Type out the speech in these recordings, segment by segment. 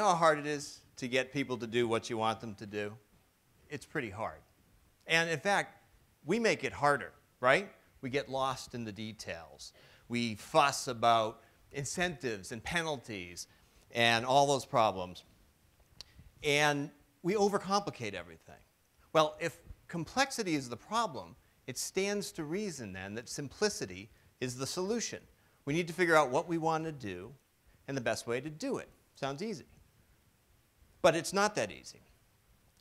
know how hard it is to get people to do what you want them to do? It's pretty hard. And in fact, we make it harder, right? We get lost in the details. We fuss about incentives and penalties and all those problems. And we overcomplicate everything. Well, if complexity is the problem, it stands to reason then that simplicity is the solution. We need to figure out what we want to do and the best way to do it. Sounds easy. But it's not that easy.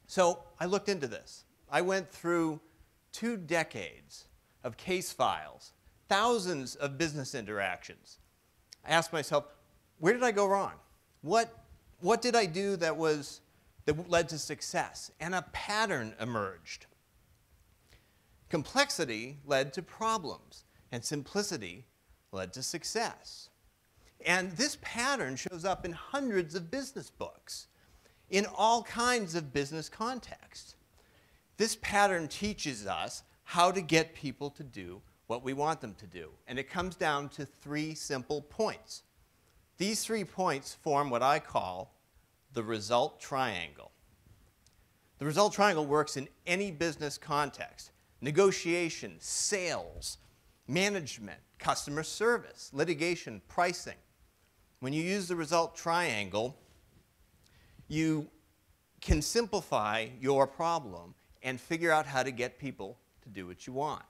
So I looked into this. I went through 2 decades of case files, thousands of business interactions. I asked myself, where did I go wrong? What did I do that led to success? And a pattern emerged. Complexity led to problems, and simplicity led to success. And this pattern shows up in hundreds of business books, in all kinds of business contexts. This pattern teaches us how to get people to do what we want them to do. And it comes down to 3 simple points. These 3 points form what I call the result triangle. The result triangle works in any business context: negotiation, sales, management, customer service, litigation, pricing. When you use the result triangle, you can simplify your problem and figure out how to get people to do what you want.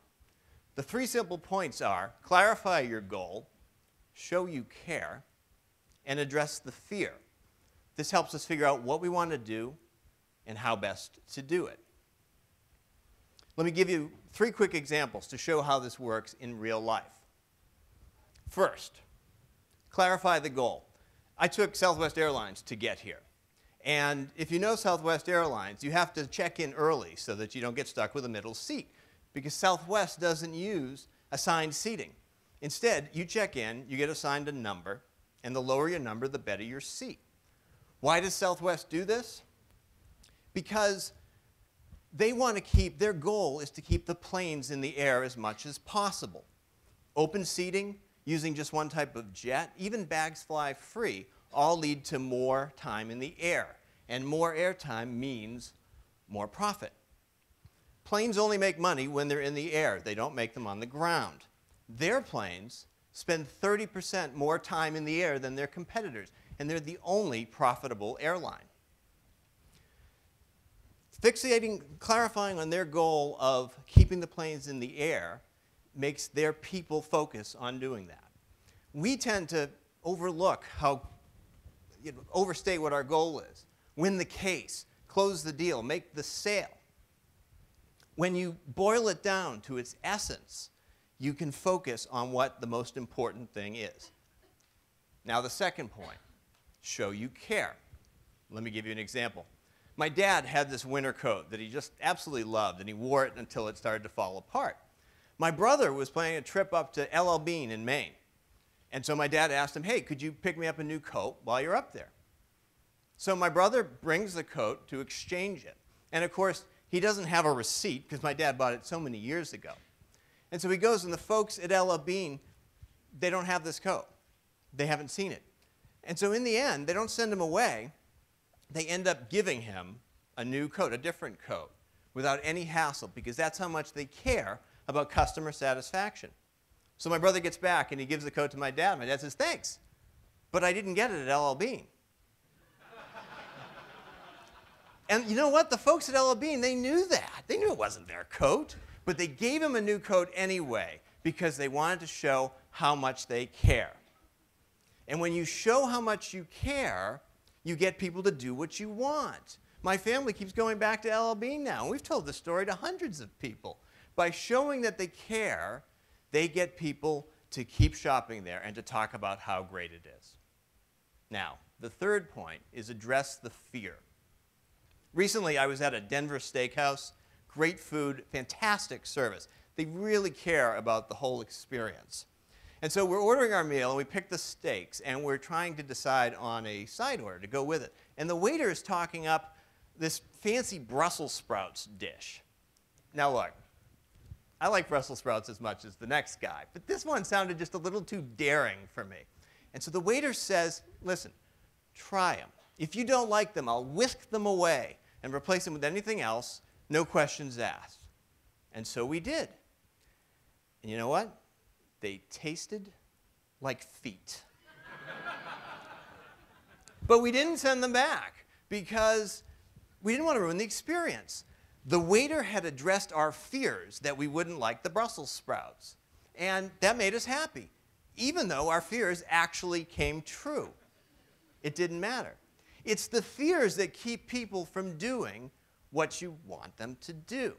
The 3 simple points are: clarify your goal, show you care, and address the fear. This helps us figure out what we want to do and how best to do it. Let me give you 3 quick examples to show how this works in real life. First, clarify the goal. I took Southwest Airlines to get here. And if you know Southwest Airlines, you have to check in early so that you don't get stuck with a middle seat, because Southwest doesn't use assigned seating. Instead, you check in, you get assigned a number, and the lower your number, the better your seat. Why does Southwest do this? Because they want to keep, their goal is to keep the planes in the air as much as possible. Open seating, using just one type of jet, even bags fly free, all lead to more time in the air. And more airtime means more profit. Planes only make money when they're in the air. They don't make them on the ground. Their planes spend 30% more time in the air than their competitors, and they're the only profitable airline. Clarifying on their goal of keeping the planes in the air makes their people focus on doing that. We tend to overlook overstate what our goal is. Win the case, close the deal, make the sale. When you boil it down to its essence, you can focus on what the most important thing is. Now the second point, show you care. Let me give you an example. My dad had this winter coat that he just absolutely loved, and he wore it until it started to fall apart. My brother was planning a trip up to LL Bean in Maine. And so my dad asked him, hey, could you pick me up a new coat while you're up there? So my brother brings the coat to exchange it. And of course, he doesn't have a receipt because my dad bought it so many years ago. And so he goes, and the folks at LL Bean, they don't have this coat. They haven't seen it. And so in the end, they don't send him away. They end up giving him a new coat, a different coat, without any hassle, because that's how much they care about customer satisfaction. So my brother gets back, and he gives the coat to my dad. My dad says, thanks, but I didn't get it at LL Bean. And you know what? The folks at LL Bean, they knew that. They knew it wasn't their coat, but they gave him a new coat anyway because they wanted to show how much they care. And when you show how much you care, you get people to do what you want. My family keeps going back to LL Bean now, and we've told this story to hundreds of people. By showing that they care, they get people to keep shopping there and to talk about how great it is. Now, the third point is address the fear. Recently, I was at a Denver steakhouse. Great food, fantastic service. They really care about the whole experience. And so we're ordering our meal, and we pick the steaks, and we're trying to decide on a side order to go with it. And the waiter is talking up this fancy Brussels sprouts dish. Now look, I like Brussels sprouts as much as the next guy, but this one sounded just a little too daring for me. And so the waiter says, listen, try them. If you don't like them, I'll whisk them away and replace them with anything else, no questions asked. And so we did. And you know what? They tasted like feet. But we didn't send them back because we didn't want to ruin the experience. The waiter had addressed our fears that we wouldn't like the Brussels sprouts. And that made us happy, even though our fears actually came true. It didn't matter. It's the fears that keep people from doing what you want them to do.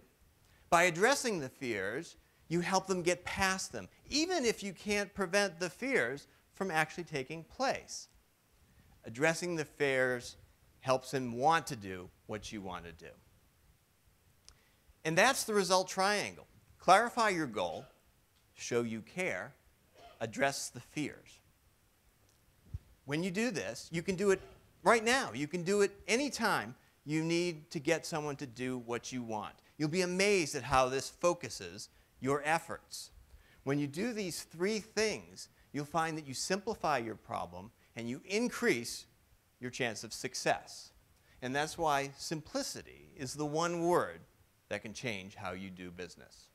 By addressing the fears, you help them get past them, even if you can't prevent the fears from actually taking place. Addressing the fears helps them want to do what you want to do. And that's the result triangle. Clarify your goal, show you care, address the fears. When you do this, you can do it right now. You can do it anytime you need to get someone to do what you want. You'll be amazed at how this focuses your efforts. When you do these three things, you'll find that you simplify your problem and you increase your chance of success. And that's why simplicity is the one word that can change how you do business.